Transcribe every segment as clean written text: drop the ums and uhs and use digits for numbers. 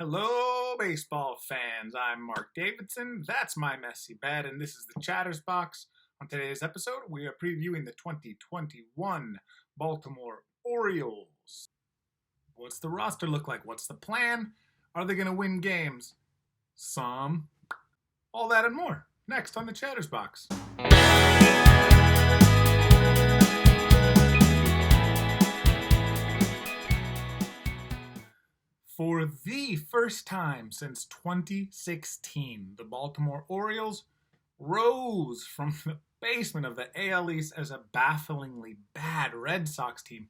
Hello, baseball fans. I'm Mark Davidson. That's my messy bed, and this is the Chatters Box. On today's episode, we are previewing the 2021 Baltimore Orioles. What's the roster look like? What's the plan? Are they going to win games? Some. All that and more. Next on the Chatters Box. For the first time since 2016, the Baltimore Orioles rose from the basement of the AL East as a bafflingly bad Red Sox team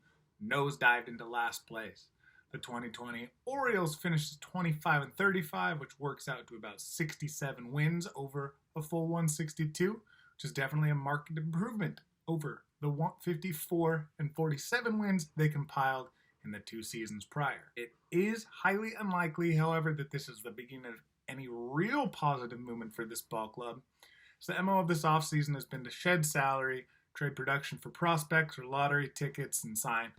nosedived into last place. The 2020 Orioles finished 25-35, which works out to about 67 wins over a full 162, which is definitely a marked improvement over the 54-47 wins they compiled in the 2 seasons prior. It is highly unlikely, however, that this is the beginning of any real positive movement for this ball club. So the MO of this offseason has been to shed salary, trade production for prospects or lottery tickets, and sign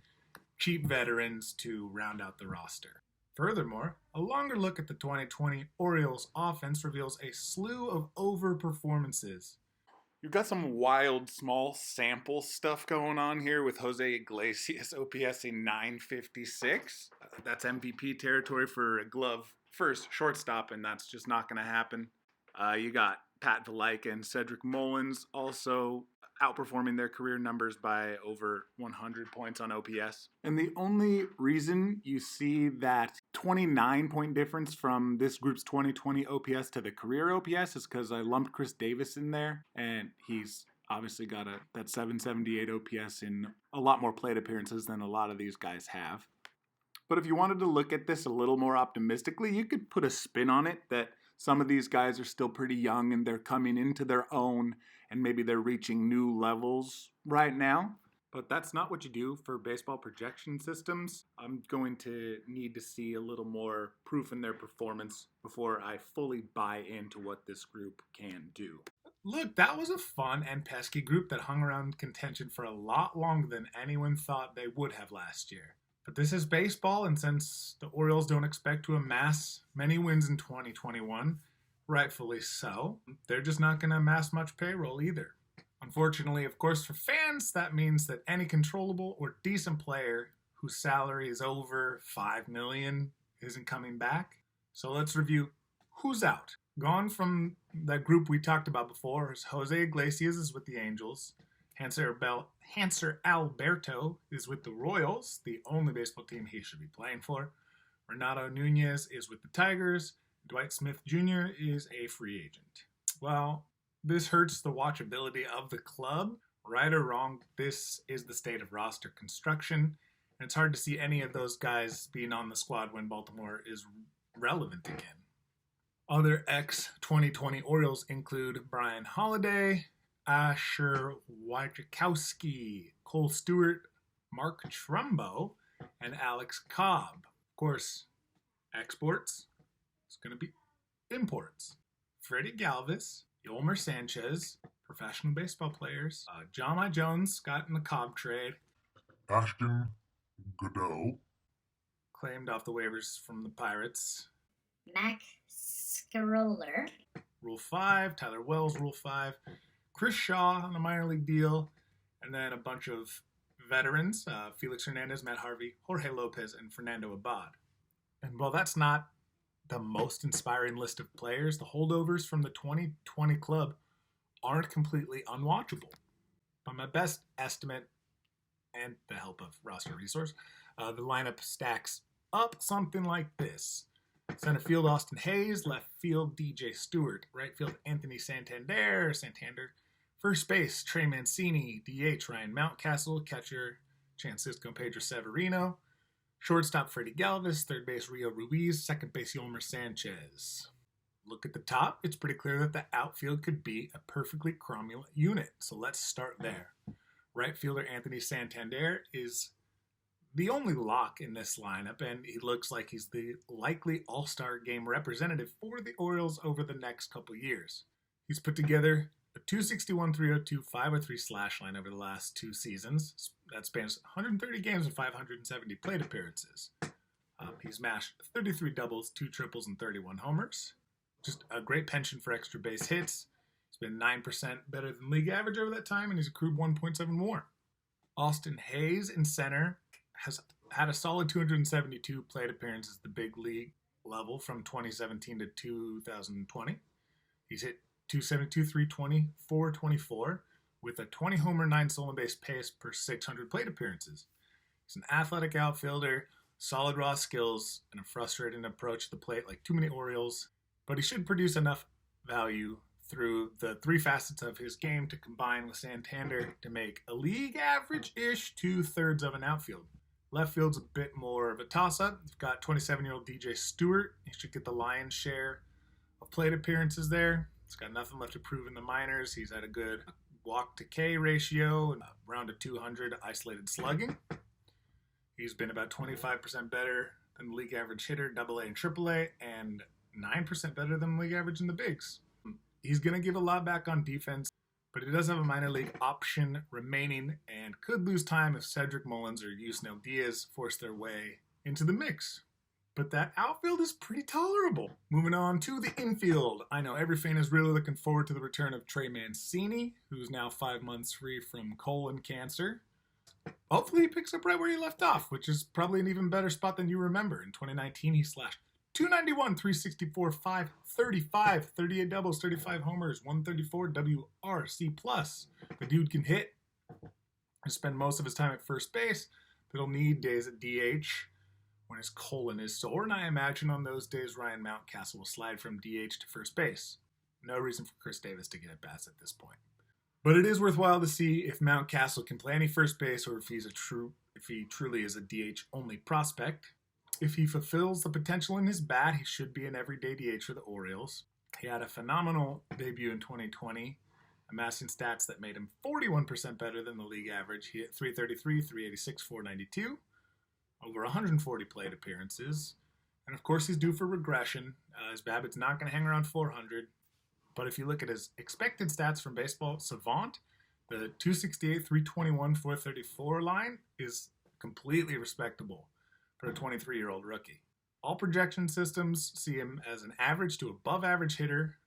cheap veterans to round out the roster. Furthermore, a longer look at the 2020 Orioles offense reveals a slew of overperformances. You've got some wild small sample stuff going on here with Jose Iglesias OPSing 956. That's MVP territory for a glove first shortstop, and that's just not going to happen. You got Pat Valaika and Cedric Mullins also outperforming their career numbers by over 100 points on OPS. And the only reason you see that 29-point difference from this group's 2020 OPS to the career OPS is because I lumped Chris Davis in there, and he's obviously got that 778 OPS in a lot more plate appearances than a lot of these guys have. But if you wanted to look at this a little more optimistically, you could put a spin on it that some of these guys are still pretty young and they're coming into their own and maybe they're reaching new levels right now. But that's not what you do for baseball projection systems. I'm going to need to see a little more proof in their performance before I fully buy into what this group can do. Look, that was a fun and pesky group that hung around contention for a lot longer than anyone thought they would have last year. But this is baseball, and since the Orioles don't expect to amass many wins in 2021, rightfully so, they're just not going to amass much payroll either. Unfortunately, of course, for fans, that means that any controllable or decent player whose salary is over $5 million isn't coming back. So let's review who's out. Gone from that group we talked about before is Jose Iglesias is with the Angels. Hanser Alberto is with the Royals, the only baseball team he should be playing for. Renato Nunez is with the Tigers. Dwight Smith Jr. is a free agent. Well, this hurts the watchability of the club. Right or wrong, this is the state of roster construction, and it's hard to see any of those guys being on the squad when Baltimore is relevant again. Other ex-2020 Orioles include Brian Holiday, Asher Wojciechowski, Cole Stewart, Mark Trumbo, and Alex Cobb. Of course, exports is going to be imports. Freddie Galvis, Yolmer Sanchez, professional baseball players, John I. Jones got in the Cobb trade. Ashton Godot, claimed off the waivers from the Pirates. Mac Scaroller. Rule 5, Tyler Wells, Rule 5. Chris Shaw on a minor league deal, and then a bunch of veterans, Felix Hernandez, Matt Harvey, Jorge Lopez, and Fernando Abad. And while that's not the most inspiring list of players, the holdovers from the 2020 club aren't completely unwatchable. By my best estimate, and the help of roster resource, the lineup stacks up something like this. Center field, Austin Hayes. Left field, DJ Stewart. Right field, Anthony Santander. First base, Trey Mancini. DH, Ryan Mountcastle. Catcher, Francisco Pedro Severino. Shortstop, Freddie Galvis. Third base, Rio Ruiz. Second base, Yolmer Sanchez. Look at the top. It's pretty clear that the outfield could be a perfectly cromulent unit. So let's start there. Right fielder, Anthony Santander, is the only lock in this lineup, and he looks like he's the likely All-Star Game representative for the Orioles over the next couple years. He's put together a 261, 302, 503 slash line over the last 2 seasons. That spans 130 games and 570 plate appearances. He's smashed 33 doubles, 2 triples, and 31 homers. Just a great penchant for extra base hits. He's been 9% better than league average over that time, and he's accrued 1.7 more. Austin Hayes in center has had a solid 272 plate appearances at the big league level from 2017 to 2020. He's hit 272, 320, 424 with a 20 homer, 9 stolen base pace per 600 plate appearances. He's an athletic outfielder, solid raw skills, and a frustrating approach to the plate like too many Orioles, but he should produce enough value through the 3 facets of his game to combine with Santander to make a league average-ish 2/3 of an outfield. Left field's a bit more of a toss-up. You've got 27-year-old DJ Stewart. He should get the lion's share of plate appearances there. He's got nothing left to prove in the minors. He's had a good walk-to-K ratio and around a 200 isolated slugging. He's been about 25% better than the league average hitter, AA and AAA, and 9% better than the league average in the bigs. He's going to give a lot back on defense, but he does have a minor league option remaining and could lose time if Cedric Mullins or Yusniel Diaz force their way into the mix. But that outfield is pretty tolerable. Moving on to the infield. I know every fan is really looking forward to the return of Trey Mancini, who's now 5 months free from colon cancer. Hopefully he picks up right where he left off, which is probably an even better spot than you remember. In 2019, he slashed 291, 364, 535, 38 doubles, 35 homers, 134 WRC+. The dude can hit. He'll spend most of his time at first base, but he'll need days at DH when his colon is sore, and I imagine on those days Ryan Mountcastle will slide from DH to first base. No reason for Chris Davis to get at bats at this point. But it is worthwhile to see if Mountcastle can play any first base or if he truly is a DH-only prospect. If he fulfills the potential in his bat, he should be an everyday DH for the Orioles. He had a phenomenal debut in 2020, amassing stats that made him 41% better than the league average. He hit 333, 386, 492, over 140 plate appearances. And of course, he's due for regression. His BABIP's not going to hang around 400. But if you look at his expected stats from Baseball Savant, the 268, 321, 434 line is completely respectable for a 23-year-old rookie. All projection systems see him as an average to above average hitter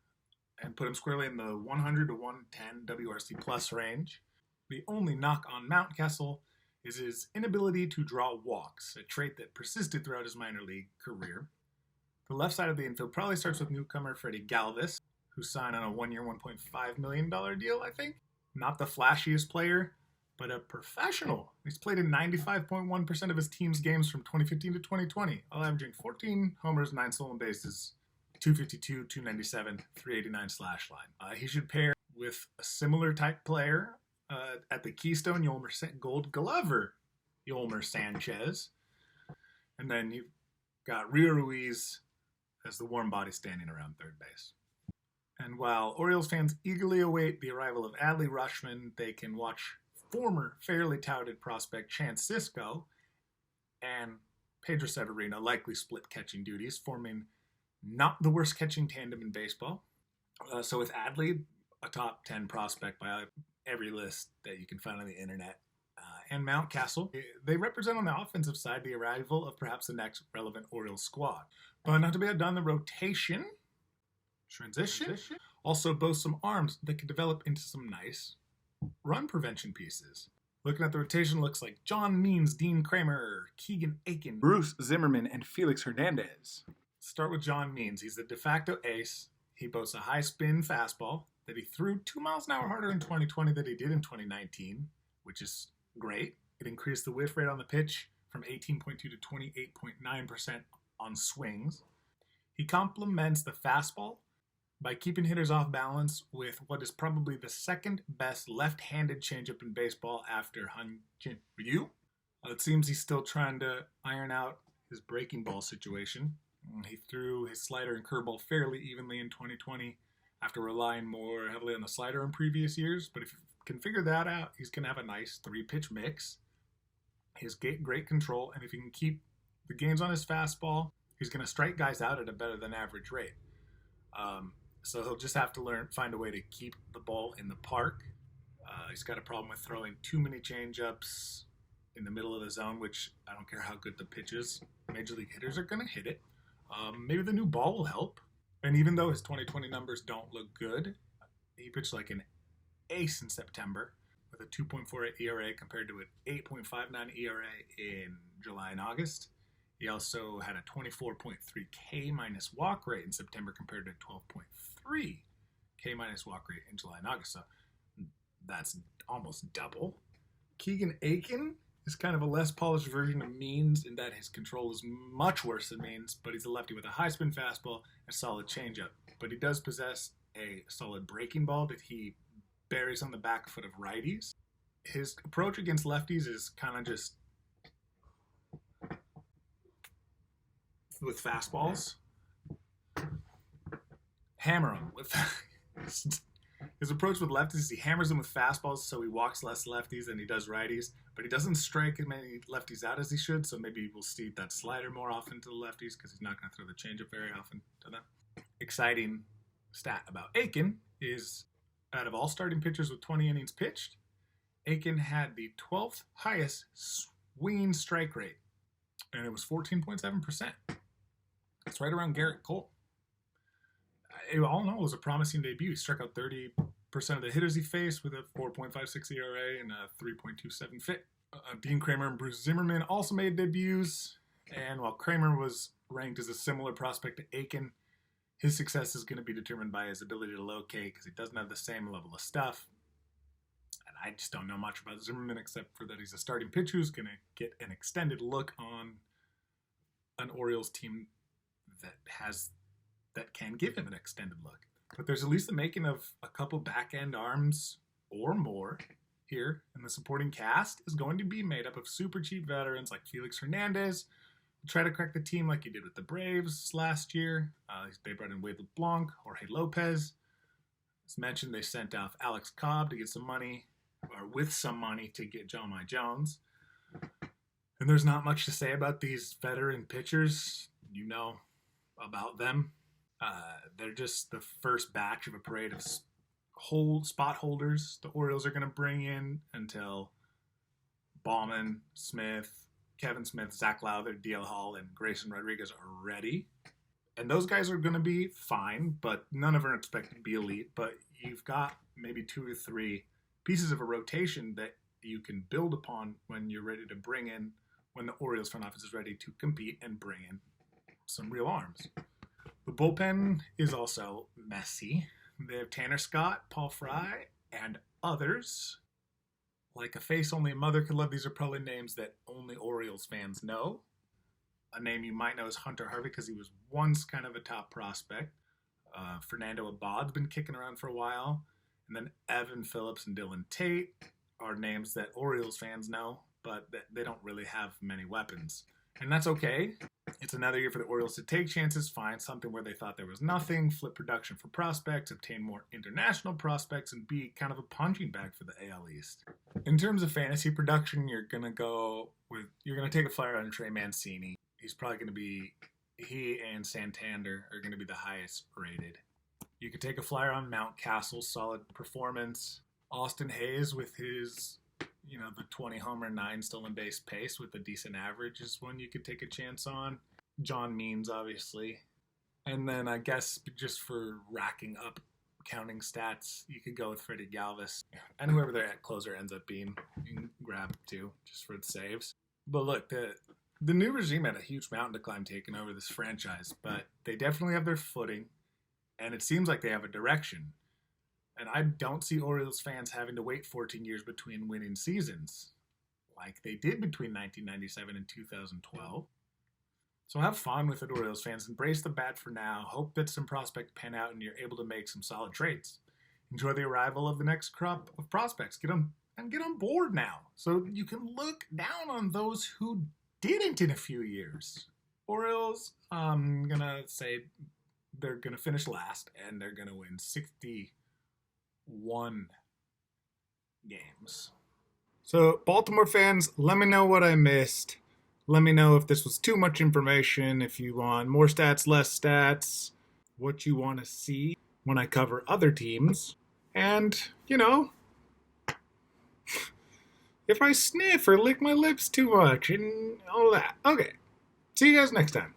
and put him squarely in the 100 to 110 WRC plus range. The only knock on Mountcastle is his inability to draw walks, a trait that persisted throughout his minor league career. The left side of the infield probably starts with newcomer Freddie Galvis, who signed on a 1-year, $1.5 million deal, I think. Not the flashiest player, but a professional. He's played in 95.1% of his team's games from 2015 to 2020, while averaging 14 homers, 9 stolen bases, 252, 297, 389 slash line. He should pair with a similar type player at the Keystone, Gold Glover, Yolmer Sanchez. And then you've got Rio Ruiz as the warm body standing around third base. And while Orioles fans eagerly await the arrival of Adley Rutschman, they can watch former fairly touted prospect Chance Sisco and Pedro Severino likely split catching duties, forming not the worst catching tandem in baseball. So with Adley, a top 10 prospect by every list that you can find on the internet, and Mountcastle, they represent on the offensive side the arrival of perhaps the next relevant Orioles squad. But not to be outdone, the rotation transition also boasts some arms that could develop into some nice run prevention pieces. Looking at the rotation, looks like John Means, Dean Kramer, Keegan Aiken, Bruce Zimmerman, and Felix Hernandez. Start with John Means. He's the de facto ace. He boasts a high spin fastball that he threw 2 miles an hour harder in 2020 than he did in 2019, which is great. It increased the whiff rate on the pitch from 18.2 to 28.9% on swings. He complements the fastball by keeping hitters off balance with what is probably the second best left-handed changeup in baseball after Han-Jin Ryu. It seems he's still trying to iron out his breaking ball situation. He threw his slider and curveball fairly evenly in 2020 after relying more heavily on the slider in previous years. But if you can figure that out, he's going to have a nice 3-pitch mix. He has great control, and if he can keep the gains on his fastball, he's going to strike guys out at a better than average rate. So he'll just have to find a way to keep the ball in the park. He's got a problem with throwing too many changeups in the middle of the zone, which I don't care how good the pitch is. major league hitters are going to hit it. Maybe the new ball will help. And even though his 2020 numbers don't look good, he pitched like an ace in September with a 2.48 ERA compared to an 8.59 ERA in July and August. He also had a 24.3 K minus walk rate in September compared to 12.3 K minus walk rate in July and August. So that's almost double. Keegan Aiken is kind of a less polished version of Means in that his control is much worse than Means, but he's a lefty with a high spin fastball and a solid changeup. But he does possess a solid breaking ball that he buries on the back foot of righties. His approach against lefties is kind of just with fastballs. Hammer them with his approach with lefties is he hammers them with fastballs, so he walks less lefties than he does righties, but he doesn't strike as many lefties out as he should, so maybe we'll see that slider more often to the lefties because he's not going to throw the changeup very often to them. Exciting stat about Aiken is out of all starting pitchers with 20 innings pitched, Aiken had the 12th highest swinging strike rate, and it was 14.7%. It's right around Garrett Cole. All in all, it was a promising debut. He struck out 30% of the hitters he faced with a 4.56 ERA and a 3.27 FIT. Dean Kramer and Bruce Zimmerman also made debuts, and while Kramer was ranked as a similar prospect to Aiken, his success is going to be determined by his ability to locate because he doesn't have the same level of stuff. And I just don't know much about Zimmerman except for that he's a starting pitcher who's going to get an extended look on an Orioles team that can give him an extended look. But there's at least the making of a couple back-end arms or more here, and the supporting cast is going to be made up of super cheap veterans like Felix Hernandez, who try to crack the team like he did with the Braves last year. They brought in Wade LeBlanc, Jorge Lopez. As mentioned, they sent off Alex Cobb to get some money, or with some money to get John Mike Jones. And there's not much to say about these veteran pitchers. You know about them. They're just the first batch of a parade of spot holders the Orioles are going to bring in until Ballman, Smith, Kevin Smith, Zach Lowther, DL Hall, and Grayson Rodriguez are ready. And those guys are going to be fine, but none of them are expected to be elite. But you've got maybe 2 or 3 pieces of a rotation that you can build upon when you're ready to bring in, when the Orioles front office is ready to compete and bring in some real arms. The bullpen is also messy. They have Tanner Scott, Paul Fry, and others. Like a face only a mother could love, these are probably names that only Orioles fans know. A name you might know is Hunter Harvey because he was once kind of a top prospect. Fernando Abad's been kicking around for a while. And then Evan Phillips and Dylan Tate are names that Orioles fans know, but they don't really have many weapons. And that's okay. It's another year for the Orioles to take chances, find something where they thought there was nothing, flip production for prospects, obtain more international prospects, and be kind of a punching bag for the AL East. In terms of fantasy production, you're going to take a flyer on Trey Mancini. He's probably going to be, he and Santander are going to be the highest rated. You could take a flyer on Mountcastle, solid performance. Austin Hayes with his, the 20 homer, 9 stolen base pace with a decent average is one you could take a chance on. John Means, obviously. And then I guess just for racking up counting stats, you could go with Freddie Galvis. And whoever their closer ends up being, you can grab too, just for the saves. But look, the new regime had a huge mountain to climb taking over this franchise, but they definitely have their footing, and it seems like they have a direction. And I don't see Orioles fans having to wait 14 years between winning seasons, like they did between 1997 and 2012. So have fun with it, Orioles fans. Embrace the bat for now. Hope that some prospects pan out and you're able to make some solid trades. Enjoy the arrival of the next crop of prospects. Get on board now, so you can look down on those who didn't in a few years. Orioles, I'm gonna say they're gonna finish last and they're gonna win 61 games. So Baltimore fans, let me know what I missed. Let me know if this was too much information, if you want more stats, less stats, what you want to see when I cover other teams. And, if I sniff or lick my lips too much and all that. Okay. See you guys next time.